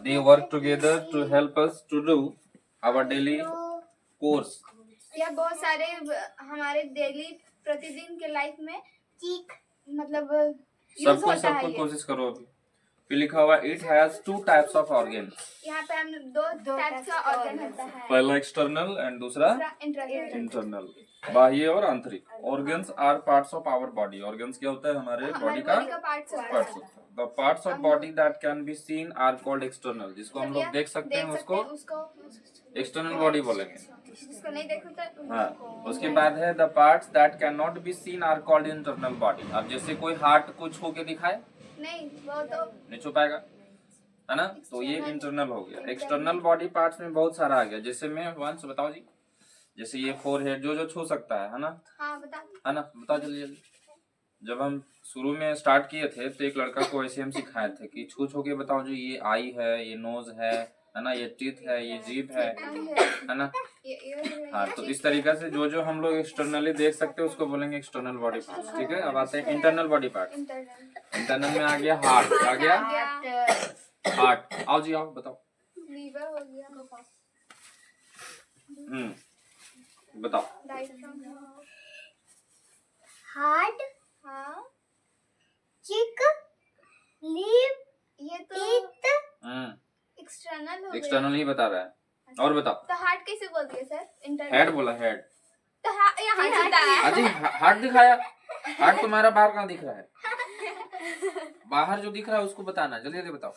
they work together to help us to do our daily course. यह बहुत सारे हमारे डेली प्रतिदिन के लाइफ में मतलब यूज होता है। सबको कोशिश करो अभी। फिर लिखा हुआ it has 2 types of organ. यहाँ पे हम 2 टाइप्स का ऑर्गन होता है, पहला एक्सटर्नल एंड दूसरा इंटरनल, बाह्य और आंतरिक। Organs are parts of our body. Organs क्या होता है? हमारे बॉडी का पार्ट्स होता है। The parts of body that can be seen are called external. जिसको हम लोग देख सकते हैं उसको एक्सटर्नल बॉडी बोलेंगे। जिसको नहीं देखते हाँ, उसके बाद है the parts that can not be seen are called internal body. अब जैसे कोई हार्ट को छू के दिखाए नहीं, वो तो नहीं छू पाएगा, है ना? तो ये इंटरनल हो गया। एक्सटर्नल बॉडी पार्ट्स में बहुत सारा आ गया। जैसे मैं वंश बताओ जी, जैसे ये फोरहेड जो छू सकता है ना? हाँ बता, है ना? बताओ जल्दी जल्दी। जब हम शुरू में स्टार्ट किए थे तो एक लड़का को ऐसे हम सिखाए थे कि छू के बताओ जो ये आई है, ये नोज है ना? ये टीथ है, ये जीभ है ना? हाँ, तो इस तरीके से जो हम लोग एक्सटर्नली देख सकते हैं उसको बोलेंगे एक्सटर्नल बॉडी पार्ट्स। ठीक है, अब आते हैं इंटरनल बॉडी पार्ट्स। इंटरनल में आ गया हार्ट, आ गया हार्ट। आओ जी आओ, बताओ। लीवर हो गया, बताओ। हार्ट, हाँ, चिक, लीव, ये तो एक्सटर्नल हो गया। एक्सटर्नल ही बता रहा है। और बताओ। तो हार्ट कैसे बोल दिए सर? इंटरनल। हेड बोला, हेड। तो यहाँ होता है। अजी हार्ट दिखाया। हार्ट तुम्हारा बाहर कहाँ दिख रहा है? बाहर जो दिख रहा है उसको बताना। जल्दी जल्दी बताओ।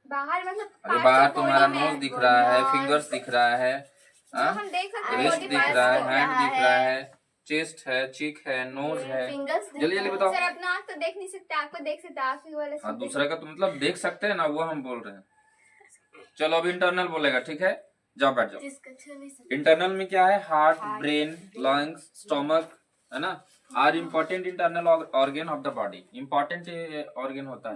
बाहर मतलब अरे बाहर तुम्हारा नोज दिख रहा है, फिंगर्स दिख रहा है, हम देख सकते हैं, रिस्ट दिख रहा है, हैंड दिख रहा है, चेस्ट है, चीक है, नोज है। जल्दी जल्दी बताओ। सर अपना आँख तो देख नहीं सकते, आपको देख सकते, आँख वाले। हाँ, दूसरा का तो मतलब देख सकते हैं ना, वो हम बोल रहे हैं। चलो अब इंटरनल बोलेगा, ठीक है? जाओ बैठ जाओ। इंटरनल में क्या है? हार्ट, ब्रेन, लंग्स, स्टोमक, है ना? Are important internal organ of the body. Important organ होता है।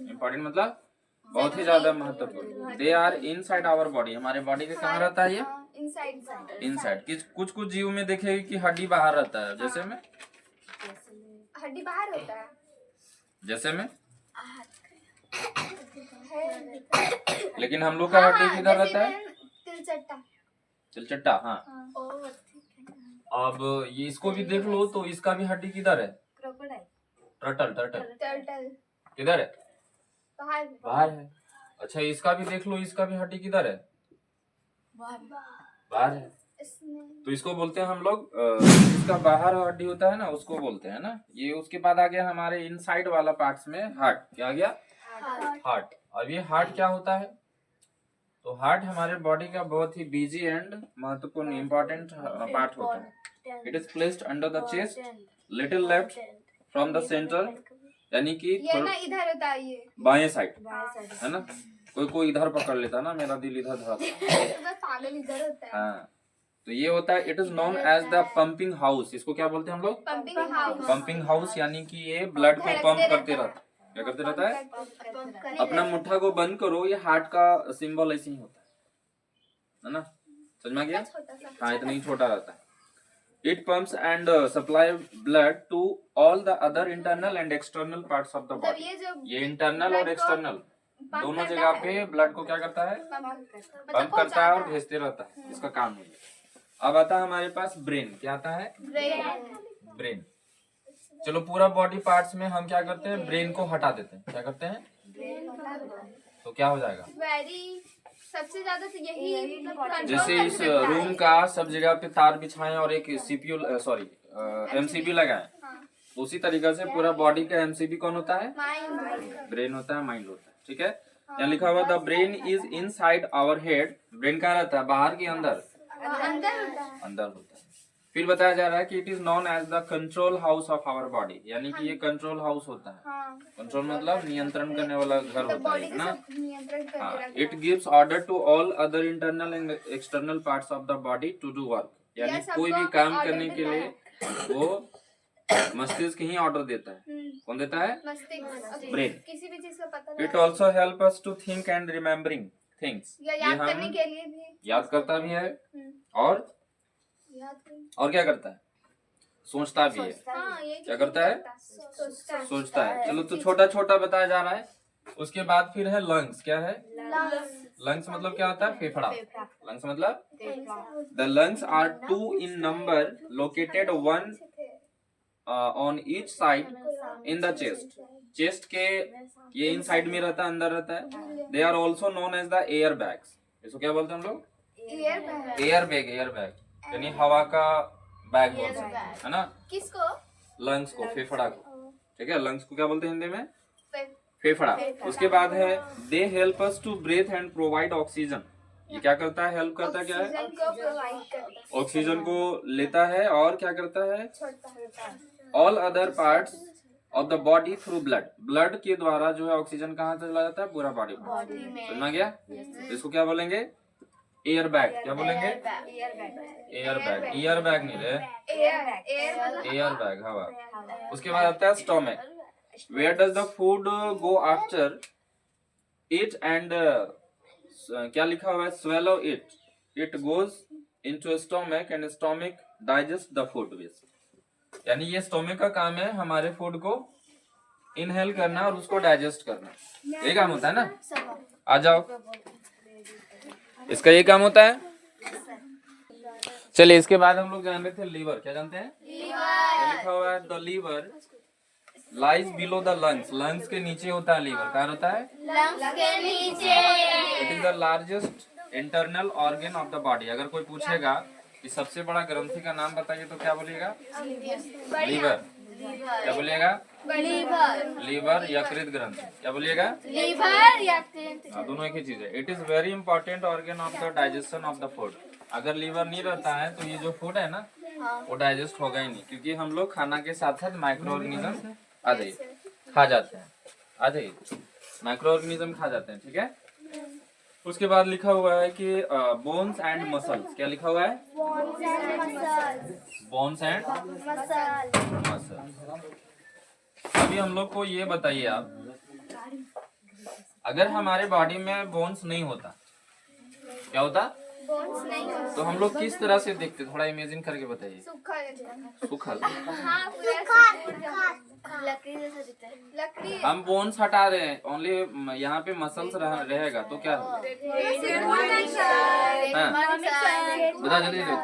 इम्पोर्टेंट मतलब बहुत ही ज्यादा महत्वपूर्ण। They are inside our body. हमारे बॉडी के कहाँ रहता है ये? इनसाइड। कुछ जीव में देखेगी कि हड्डी बाहर रहता है। जैसे में हड्डी बाहर होता है, जैसे में लेकिन हम लोग का हड्डी किधर रहता है? तिलचट्टा। हाँ, अब ये इसको भी देख लो तो इसका भी हड्डी किधर है? टर्टल किधर है? बाहर है। अच्छा, इसका भी देख लो, इसका भी हड्डी किधर है? बाहर है। तो इसको बोलते हैं हम लोग, इसका बाहर हड्डी होता है ना, उसको बोलते हैं ना ये। उसके बाद आ गया हमारे इनसाइड वाला पार्ट्स में हार्ट। क्या आ गया? हार्ट। अब ये हार्ट क्या होता है? तो हार्ट हमारे बॉडी का बहुत ही बिजी एंड महत्वपूर्ण इम्पोर्टेंट पार्ट होता है। It is placed under the chest, little left from the centre, यानी कि ये ना इधर होता है, ये बाएं साइड, है ना? कोई इधर पकड़ लेता ना, मेरा दिल इधर धड़कता। पागल इधर होता है। हाँ, तो ये होता है, it is known as the pumping house. इसको क्या बोलते हैं हम लोग? पंपिंग हाउस, यानी कि ये ब्लड को पंप करते रहता है। क्या करते रहता है? अपना मुट्ठा को बंद करो, ये हार्ट का सिंबल ऐसे ही होता है ना? समझ में आ गया? हाँ, इतना ही छोटा रहता है। It pumps and supply blood to all the other internal and external parts of the body. ये इंटरनल और एक्सटर्नल दोनों जगह पे ब्लड को क्या करता है? पंप करता है और भेजते रहता है। इसका काम है। अब आता है हमारे पास ब्रेन। क्या आता है? ब्रेन। चलो पूरा बॉडी पार्ट्स में हम क्या करते हैं? ब्रेन को हटा देते हैं। क्या करते हैं? तो क्या हो जाएगा? सबसे ज्यादा तो यही जैसे इस रूम का सब जगह पे तार बिछाएं और एक सीपीयू एमसीबी लगाएं, उसी तरीके से पूरा बॉडी का एमसीबी कौन होता है? ब्रेन होता है, माइंड होता है। ठीक है, यहाँ लिखा हुआ the brain is inside our head. Brain कहाँ रहता है? बाहर के अंदर होता है। फिर बताया जा रहा है कि it is known as the control house of our body, यानी कि ये कंट्रोल हाउस होता है। कंट्रोल मतलब नियंत्रण करने वाला घर होता है ना? It gives order to all other internal and external parts of the body to do work, यानी कोई भी काम करने के लिए वो मस्तिष्क ही ऑर्डर देता है। कौन देता है? ब्रेन। किसी भी चीज का पता। It also help us to think and remembering things. याद करने के लिए भी याद करता भी है और क्या करता है? सोचता भी है। हाँ, ये क्या करता है? सोचता है। सोचता है। चलो तो छोटा छोटा बताया जा रहा है। उसके बाद फिर है लंग्स। क्या है? लंग्स मतलब क्या होता है? फेफड़ा। लंग्स मतलब the lungs are 2 in number located one on each side in the chest. Chest के ये इन साइड में रहता है, अंदर रहता है। They are also known as the air bags. इसको क्या बोलते हैं हम लोग? Air bag. एयर बैग यानी हवा का बैग बोलते हैं, है ना? किसको? लंग्स को, फेफड़ा को। ठीक है, लंग्स को क्या बोलते हैं हिंदी में? फेफड़ा। उसके बाद है they help us to breathe and provide oxygen. ये क्या करता है? हेल्प करता है। क्या है? ऑक्सीजन को प्रोवाइड करता है। ऑक्सीजन को लेता है और क्या करता है? All other parts of the body through blood. Blood के द्वारा जो है ऑक्सीजन कहाँ चला जाता है? पूरा बॉडी में। समझ गया? इसको क्या बोलेंगे? Air bag. क्या बोलेंगे? Air bag. ईयर बैग नहीं रे, एयर बैग, हवा। उसके बाद आता है stomach. Where does the food go after it and क्या लिखा हुआ है? Swallow it. It goes into stomach and stomach digest the food waste. यानी ये स्टोमक का काम है हमारे फूड को इनहेल करना और उसको डाइजेस्ट करना। ये काम होता है ना? आ जाओ, इसका ये काम होता है। चलिए, इसके बाद हम लोग जान रहे थे लीवर। क्या जानते हैं? लीवर लिखा हुआ है the liver lies below the lungs. Lungs के नीचे होता है लीवर। कहाँ होता है? लंग्स के नीचे। It is the largest internal organ of the body. अगर कोई पूछेगा कि सबसे बड़ा ग्रंथि का नाम बताइए तो क्या बोलिएगा? लीवर। क्या बोलिएगा? लीवर, यकृत ग्रंथि। क्या बोलिएगा? लीवर या दोनों एक ही चीज है। It is very important organ of the digestion of the food. अगर लीवर नहीं रहता है तो ये जो फूड है ना वो डाइजेस्ट होगा ही नहीं, क्योंकि हम लोग खाना के साथ साथ माइक्रो ऑर्गेनिज्म आ जाइए खा जाते हैं। आ जाइए, माइक्रो ऑर्गेनिज्म खा जाते हैं। ठीक है, उसके बाद लिखा हुआ है कि बोन्स एंड मसल्स। क्या लिखा हुआ है? Bones and muscle. अभी हम लोग को ये बताइए आप, अगर हमारे बॉडी में बोन्स नहीं होता क्या होता? बोन्स नहीं होता तो हम लोग किस तरह से दिखते? थोड़ा इमेजिन करके बताइए। सूखल। हाँ, पूरा लकड़ी जैसा दिखता है। लकड़ी। हम बोन्स हटा रहे हैं, ओनली यहाँ पे मसल्स रहेगा तो क्या होगा? हाँ, बता जल्दी देखो।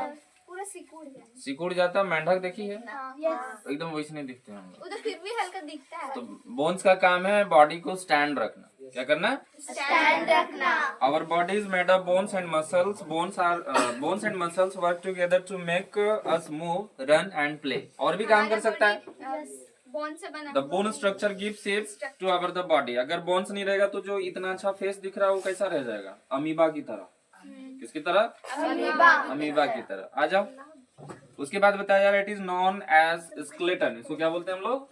पूरा सिकुड़ सिकुड़ जाता। मेंढक देखी है? एकदम वैसे नहीं दिखते हम लोग। उधर फिर भी हल्का दिखता है। तो बोन्स का काम है बॉडी को स्टैंड रखना। क्या करना? स्टैंड रखना। Our body is made of bones and muscles. Bones and muscles work together to make us move, run and play. और भी काम कर सकता है। बोन से बना। The bone structure gives shape to our the body. अगर बोन्स नहीं रहेगा तो जो इतना अच्छा फेस दिख रहा है वो कैसा रह जाएगा? अमीबा की तरह। किसकी तरह? अमीबा की तरह। आ जाओ, उसके बाद बताया यार, it is known as skeleton. इसको क्या बोलते हैं हम लोग?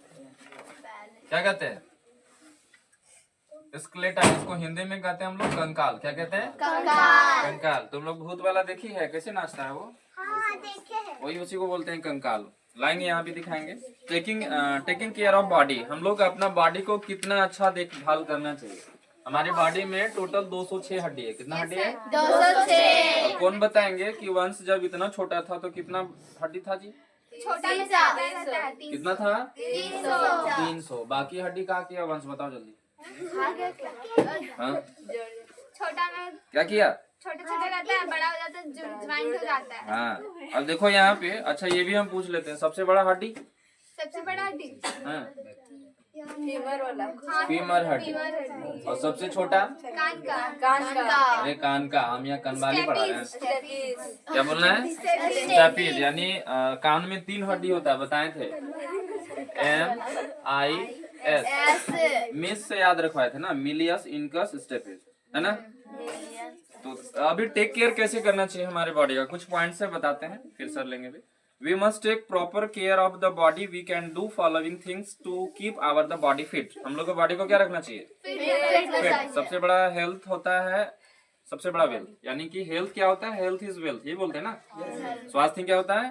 क्या कहते हैं? स्केलेटन। इसको हिंदी में कहते हैं हम लोग कंकाल। क्या कहते हैं? कंकाल। तुम लोग भूत वाला देखी है? कैसे नाचता है वो? वही उसी को बोलते हैं कंकाल। लाएंगे यहाँ भी दिखाएंगे। Taking care of body. हम लोग अपना बॉडी को कितना अच्छा देखभाल करना चाहिए। हमारी बॉडी में टोटल 206 हड्डी है। कितना हड्डी है? 206। कौन बताएंगे कि वंश जब इतना छोटा था तो कितना हड्डी था जी? छोटा में ज्यादा रहता है। कितना था? 300। 300। बाकी हड्डी कहाँ किया वंश? बताओ जल्दी। हाँ, छोटा में क्या किया? छोटा छोटा रहता है, बड़ा हो जाता है, ज्वाइंट हो जाता है। हाँ, अब देखो यहाँ पे। अच्छा, ये भी हम पूछ लेते हैं, सबसे बड़ा हड्डी? सबसे बड़ा हड्डी हाँ, फीमर वाला। फीमर हड्डी। और सबसे छोटा? कान का। अरे कान का, हम यहाँ कनवाली पढ़ा रहे हैं। क्या बोलना है? स्टेपीज। यानी कान में 3 हड्डी होता है, बताए थे। MIS। मिस से याद रखवाए थे ना, मिलियस, इनकस, स्टेपीज, है ना? तो अभी टेक केयर कैसे करना चाहिए हमारे बॉडी का, कुछ पॉइंट से बताते हैं, फिर सर लेंगे भी। We must take proper care of the body. We can do following things to keep our the body fit. हम लोग को बॉडी को क्या रखना चाहिए? फिट। सबसे बड़ा हेल्थ होता है, सबसे बड़ा वेल्थ। यानी कि हेल्थ क्या होता है? हेल्थ इज वेल्थ, ये बोलते हैं ना। स्वास्थ्य क्या होता है?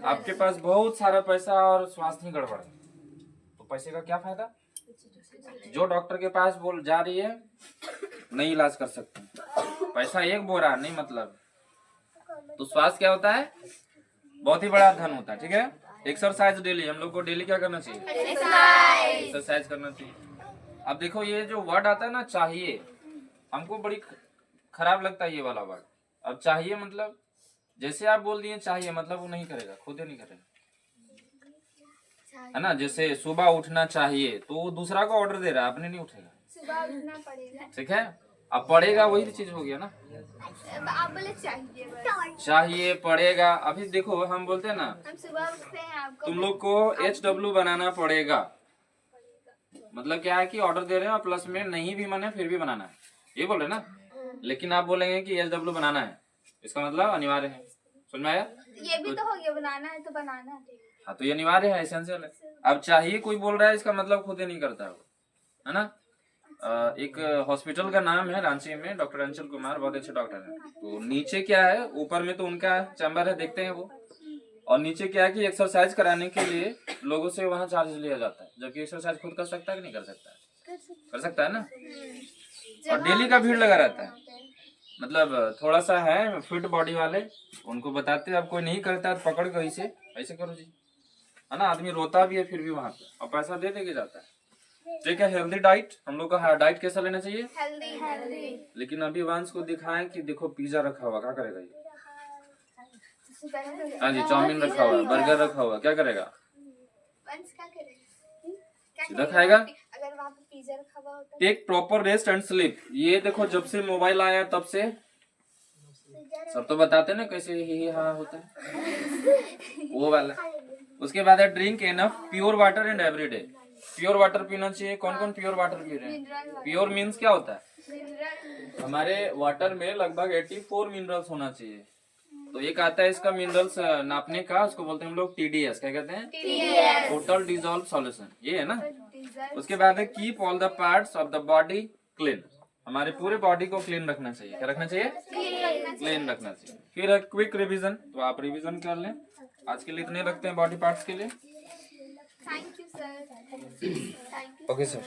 आपके पास बहुत सारा पैसा और स्वास्थ्य गड़बड़ है तो पैसे का क्या फायदा? जो डॉक्टर के पास जा रही है नहीं इलाज कर सकते, पैसा एक बोरा नहीं मतलब। तो स्वास्थ्य क्या होता है? बहुत ही बड़ा धन होता है। ठीक है, एक्सरसाइज डेली, हम लोग को डेली क्या करना चाहिए? एक्सरसाइज करना चाहिए। अब देखो ये जो वर्ड आता है ना चाहिए, हमको बड़ी खराब लगता है ये वाला वर्ड। अब चाहिए मतलब जैसे आप बोल दिए चाहिए मतलब वो नहीं करेगा, खुद ही नहीं करेगा, है ना। जैसे सुबह उठना चाहिए तो वो दूसरा को ऑर्डर दे रहा है, अपने नहीं उठेगा। सुबह उठना पड़ेगा, ठीक है, अब पढ़ेगा वही चीज हो गया ना। आप बोले चाहिए बस। चाहिए पढ़ेगा। अभी देखो हम बोलते हैं ना हम सुबह उठते हैं, आपको तुम लोग को HW बनाना पड़ेगा, मतलब क्या है कि ऑर्डर दे रहे हो प्लस में नहीं भी माने फिर भी बनाना है, ये बोल रहे ना। लेकिन आप बोलेंगे कि HW बनाना है, इसका मतलब अनिवार्य है। समझ में आया? ये भी तो हो गया, बनाना है तो बनाना है। हाँ तो ये अनिवार्य है, एसेंशियल है। अब चाहिए कोई बोल रहा है इसका मतलब खुद ही नहीं करता है ना। एक हॉस्पिटल का नाम है रांची में, डॉक्टर अंचल कुमार, बहुत अच्छे डॉक्टर हैं। तो नीचे क्या है, ऊपर में तो उनका चैम्बर है, देखते हैं वो, और नीचे क्या है कि एक्सरसाइज कराने के लिए लोगों से वहाँ चार्ज लिया जाता है, जबकि एक्सरसाइज खुद कर सकता है कि नहीं कर सकता है? कर सकता है ना। और डेली का भीड़ लगा रहता है, मतलब थोड़ा सा है फिट बॉडी वाले, उनको बताते हैं अब कोई नहीं करता है तो पकड़ कर ऐसे करो जी, है ना। आदमी रोता भी है फिर भी वहां पे, और पैसा दे के जाता है। ठीक है, हेल्दी डाइट, हम लोग का डाइट कैसा लेना चाहिए? हेल्दी। लेकिन अभी वंश को दिखाएं कि देखो पिज्जा रखा हुआ, क्या करेगा ये? हाँ जी, चाउमीन रखा हुआ, बर्गर रखा हुआ, क्या करेगा? वंश क्या करेगा? सीधा खाएगा। अगर वहाँ पे पिज्जा रखा हुआ होता। Take proper rest and sleep. ये देखो जब से मोबाइल आया तब से सब तो बताते ना कैसे ही हाँ होता है, वो वाला। उसके बाद है drink enough pure water and everyday. Pure water पीना चाहिए। कौन कौन प्योर वाटर पी रहे हैं? प्योर मीन्स क्या होता है? हमारे वाटर में लगभग 84 मिनरल्स होना चाहिए। तो एक आता है इसका मिनरल्स नापने का, उसको बोलते हैं हम लोग TDS। क्या कहते हैं? टोटल डिजॉल्व सॉल्यूशन, ये है ना। उसके बाद है keep all the parts of the body clean. हमारे पूरे बॉडी को क्लीन रखना चाहिए। क्या रखना चाहिए? क्लीन रखना चाहिए। फिर है क्विक रिवीजन, तो आप रिवीजन कर लें। आज के लिए इतने रखते हैं बॉडी पार्ट्स के लिए। Thank you sir. Okay sir.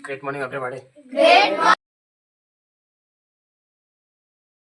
Great morning everybody. Great